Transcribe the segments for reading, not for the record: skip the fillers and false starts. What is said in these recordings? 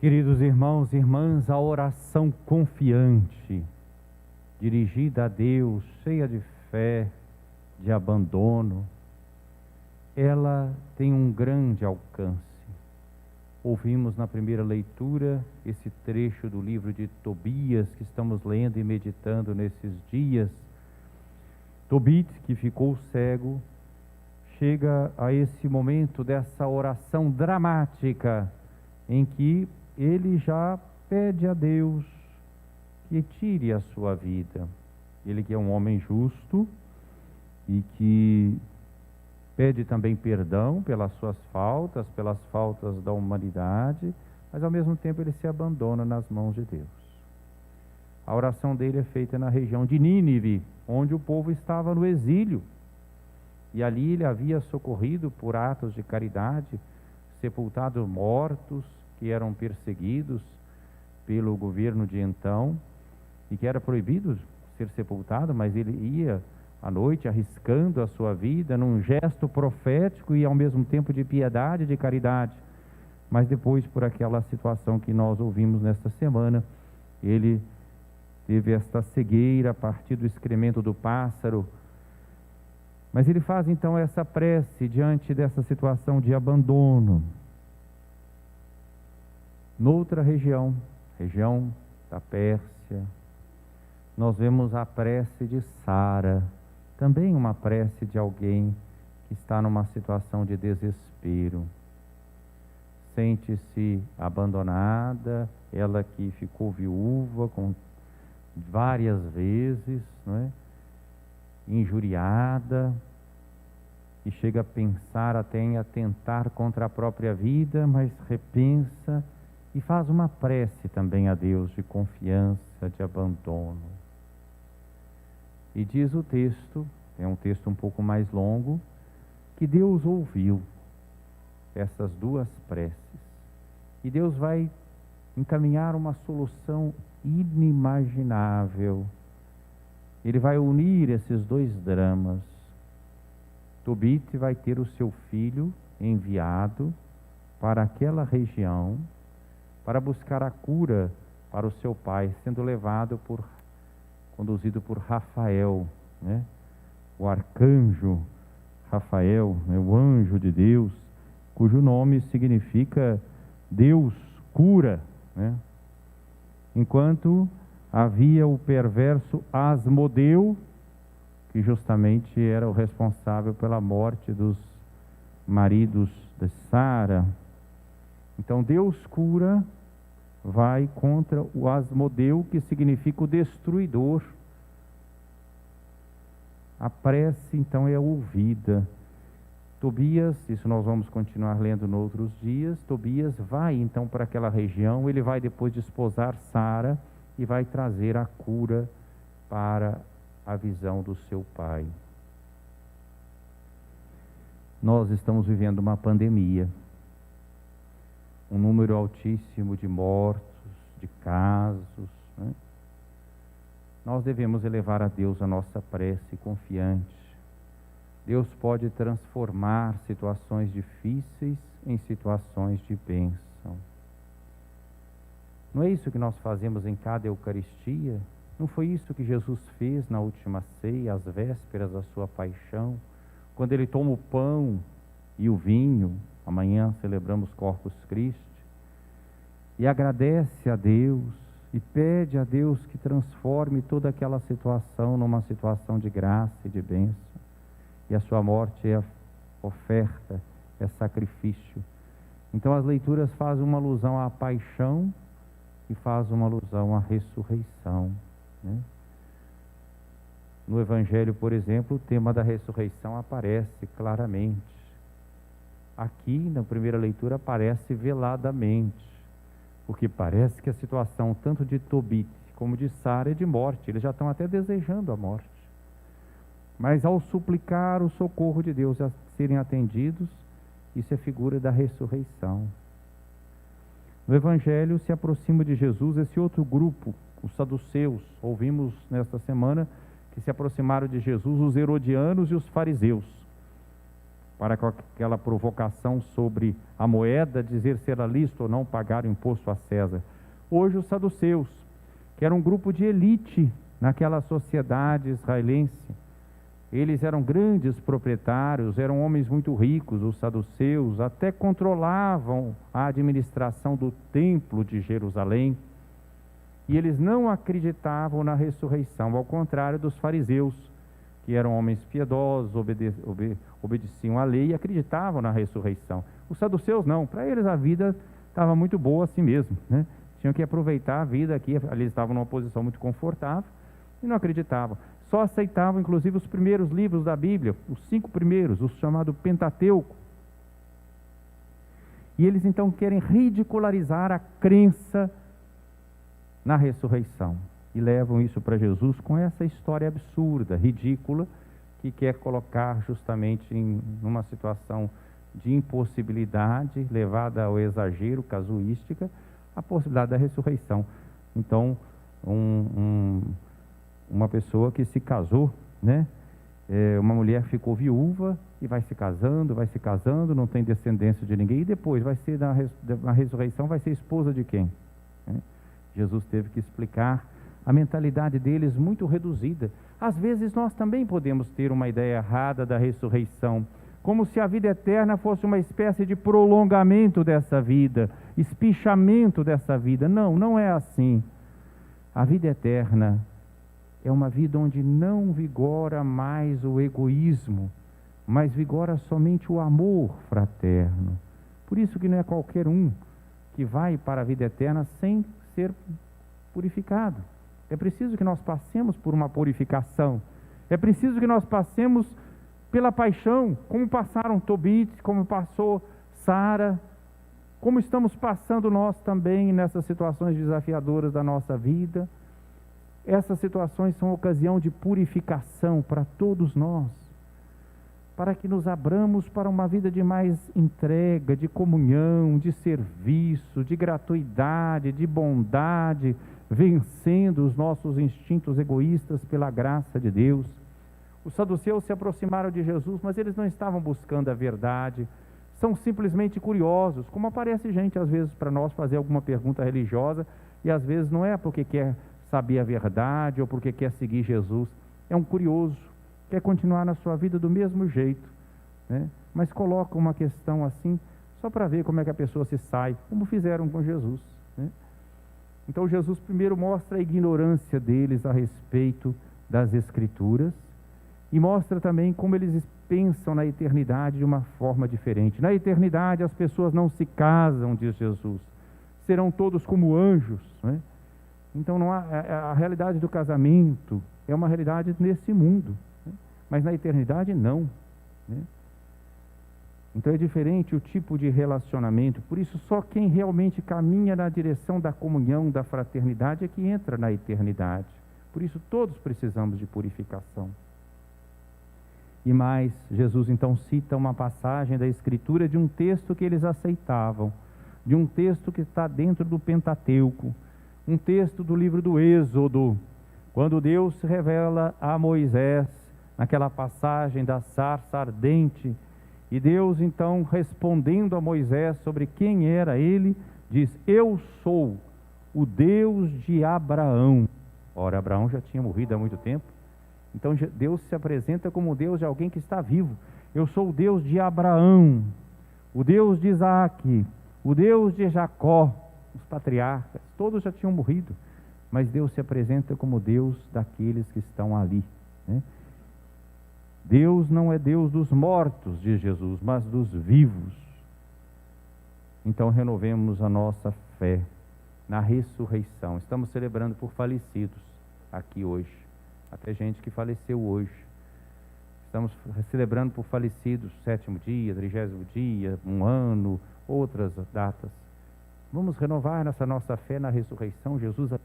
Queridos irmãos e irmãs, a oração confiante, dirigida a Deus, cheia de fé, de abandono, ela tem um grande alcance. Ouvimos na primeira leitura esse trecho do livro de Tobias que estamos lendo e meditando nesses dias. Tobit, que ficou cego, chega a esse momento dessa oração dramática em que ele já pede a Deus que tire a sua vida. Ele que é um homem justo e que pede também perdão pelas suas faltas, pelas faltas da humanidade, mas ao mesmo tempo ele se abandona nas mãos de Deus. A oração dele é feita na região de Nínive, onde o povo estava no exílio. E ali ele havia socorrido por atos de caridade, sepultado mortos que eram perseguidos pelo governo de então, e que era proibido ser sepultado, mas ele ia à noite arriscando a sua vida num gesto profético e ao mesmo tempo de piedade e de caridade. Mas depois, por aquela situação que nós ouvimos nesta semana, ele teve esta cegueira a partir do excremento do pássaro. Mas ele faz então essa prece diante dessa situação de abandono. Noutra região da Pérsia, nós vemos a prece de Sara, também uma prece de alguém que está numa situação de desespero. Sente-se abandonada, ela que ficou viúva várias vezes, não é? Injuriada, e chega a pensar até em atentar contra a própria vida, mas repensa e faz uma prece também a Deus de confiança, de abandono. E diz o texto, é um texto um pouco mais longo, que Deus ouviu essas duas preces. E Deus vai encaminhar uma solução inimaginável. Ele vai unir esses dois dramas. Tobit vai ter o seu filho enviado para aquela região para buscar a cura para o seu pai, sendo conduzido por Rafael, né? O arcanjo Rafael, né? O anjo de Deus, cujo nome significa Deus cura, né? Enquanto havia o perverso Asmodeu, que justamente era o responsável pela morte dos maridos de Sara. Então Deus cura, vai contra o Asmodeu, que significa o destruidor. A prece então é ouvida. Tobias, isso nós vamos continuar lendo noutros dias, Tobias vai então para aquela região, ele vai depois desposar Sara e vai trazer a cura para a visão do seu pai. Nós estamos vivendo uma pandemia, um número altíssimo de mortos, de casos, né? Nós devemos elevar a Deus a nossa prece confiante. Deus pode transformar situações difíceis em situações de bênção. Não é isso que nós fazemos em cada Eucaristia? Não foi isso que Jesus fez na última ceia, às vésperas da sua paixão, quando ele toma o pão e o vinho, amanhã celebramos Corpus Christi, e agradece a Deus e pede a Deus que transforme toda aquela situação numa situação de graça e de bênção. E a sua morte é oferta, é sacrifício. Então as leituras fazem uma alusão à paixão e fazem uma alusão à ressurreição, né? No Evangelho, por exemplo, o tema da ressurreição aparece claramente. Aqui, na primeira leitura, aparece veladamente, porque parece que a situação tanto de Tobit como de Sara é de morte. Eles já estão até desejando a morte. Mas ao suplicar o socorro de Deus a serem atendidos, isso é figura da ressurreição. No Evangelho se aproxima de Jesus esse outro grupo, os saduceus. Ouvimos nesta semana que se aproximaram de Jesus os herodianos e os fariseus. para com aquela provocação sobre a moeda, dizer se era lícito ou não pagar o imposto a César. Hoje os saduceus, que era um grupo de elite naquela sociedade israelense, eles eram grandes proprietários, eram homens muito ricos, os saduceus, até controlavam a administração do templo de Jerusalém, e eles não acreditavam na ressurreição, ao contrário dos fariseus, que eram homens piedosos, obedeciam à lei e acreditavam na ressurreição. Os saduceus não, para eles a vida estava muito boa assim mesmo, né? Tinham que aproveitar a vida aqui, ali estavam numa posição muito confortável e não acreditavam. Só aceitavam inclusive os primeiros livros da Bíblia, os 5 primeiros, o chamado Pentateuco. E eles então querem ridicularizar a crença na ressurreição. E levam isso para Jesus com essa história absurda, ridícula, que quer colocar justamente numa situação de impossibilidade, levada ao exagero, casuística, a possibilidade da ressurreição. Então, uma pessoa que se casou, né? Uma mulher ficou viúva e vai se casando, não tem descendência de ninguém, e depois vai ser, na ressurreição, vai ser esposa de quem? Né? Jesus teve que explicar a mentalidade deles muito reduzida. Às vezes nós também podemos ter uma ideia errada da ressurreição, como se a vida eterna fosse uma espécie de prolongamento dessa vida, espichamento dessa vida. Não, não é assim. A vida eterna é uma vida onde não vigora mais o egoísmo, mas vigora somente o amor fraterno. Por isso que não é qualquer um que vai para a vida eterna sem ser purificado. É preciso que nós passemos por uma purificação. É preciso que nós passemos pela paixão, como passaram Tobit, como passou Sara, como estamos passando nós também nessas situações desafiadoras da nossa vida. Essas situações são ocasião de purificação para todos nós, para que nos abramos para uma vida de mais entrega, de comunhão, de serviço, de gratuidade, de bondade, vencendo os nossos instintos egoístas pela graça de Deus. Os saduceus se aproximaram de Jesus, mas eles não estavam buscando a verdade, são simplesmente curiosos, como aparece gente às vezes para nós fazer alguma pergunta religiosa, e às vezes não é porque quer saber a verdade ou porque quer seguir Jesus, é um curioso, quer continuar na sua vida do mesmo jeito, né? Mas coloca uma questão assim, só para ver como é que a pessoa se sai, como fizeram com Jesus, né? Então Jesus primeiro mostra a ignorância deles a respeito das Escrituras e mostra também como eles pensam na eternidade de uma forma diferente. Na eternidade as pessoas não se casam, diz Jesus, serão todos como anjos, né? Então não há, a realidade do casamento é uma realidade nesse mundo, né? Mas na eternidade não, né? Então é diferente o tipo de relacionamento. Por isso só quem realmente caminha na direção da comunhão, da fraternidade é que entra na eternidade. Por isso todos precisamos de purificação. E mais, Jesus então cita uma passagem da Escritura de um texto que eles aceitavam, de um texto que está dentro do Pentateuco, um texto do livro do Êxodo, quando Deus se revela a Moisés, naquela passagem da sarça ardente, e Deus então respondendo a Moisés sobre quem era ele, diz: eu sou o Deus de Abraão. Ora, Abraão já tinha morrido há muito tempo, então Deus se apresenta como o Deus de alguém que está vivo. Eu sou o Deus de Abraão, o Deus de Isaac, o Deus de Jacó. Os patriarcas, todos já tinham morrido, mas Deus se apresenta como Deus daqueles que estão ali, né? Deus não é Deus dos mortos, diz Jesus, mas dos vivos. Então renovemos a nossa fé na ressurreição. Estamos celebrando por falecidos aqui hoje, até gente que faleceu hoje. Estamos celebrando por falecidos, 7º dia, 30º dia, 1 ano, outras datas. Vamos renovar essa nossa fé na ressurreição. Jesus vai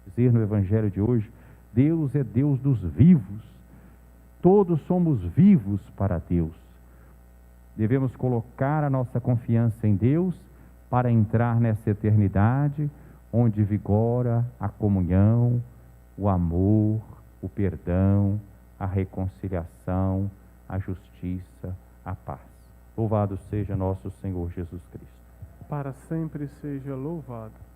dizer no Evangelho de hoje: Deus é Deus dos vivos. Todos somos vivos para Deus. Devemos colocar a nossa confiança em Deus para entrar nessa eternidade onde vigora a comunhão, o amor, o perdão, a reconciliação, a justiça, a paz. Louvado seja nosso Senhor Jesus Cristo. Para sempre seja louvado.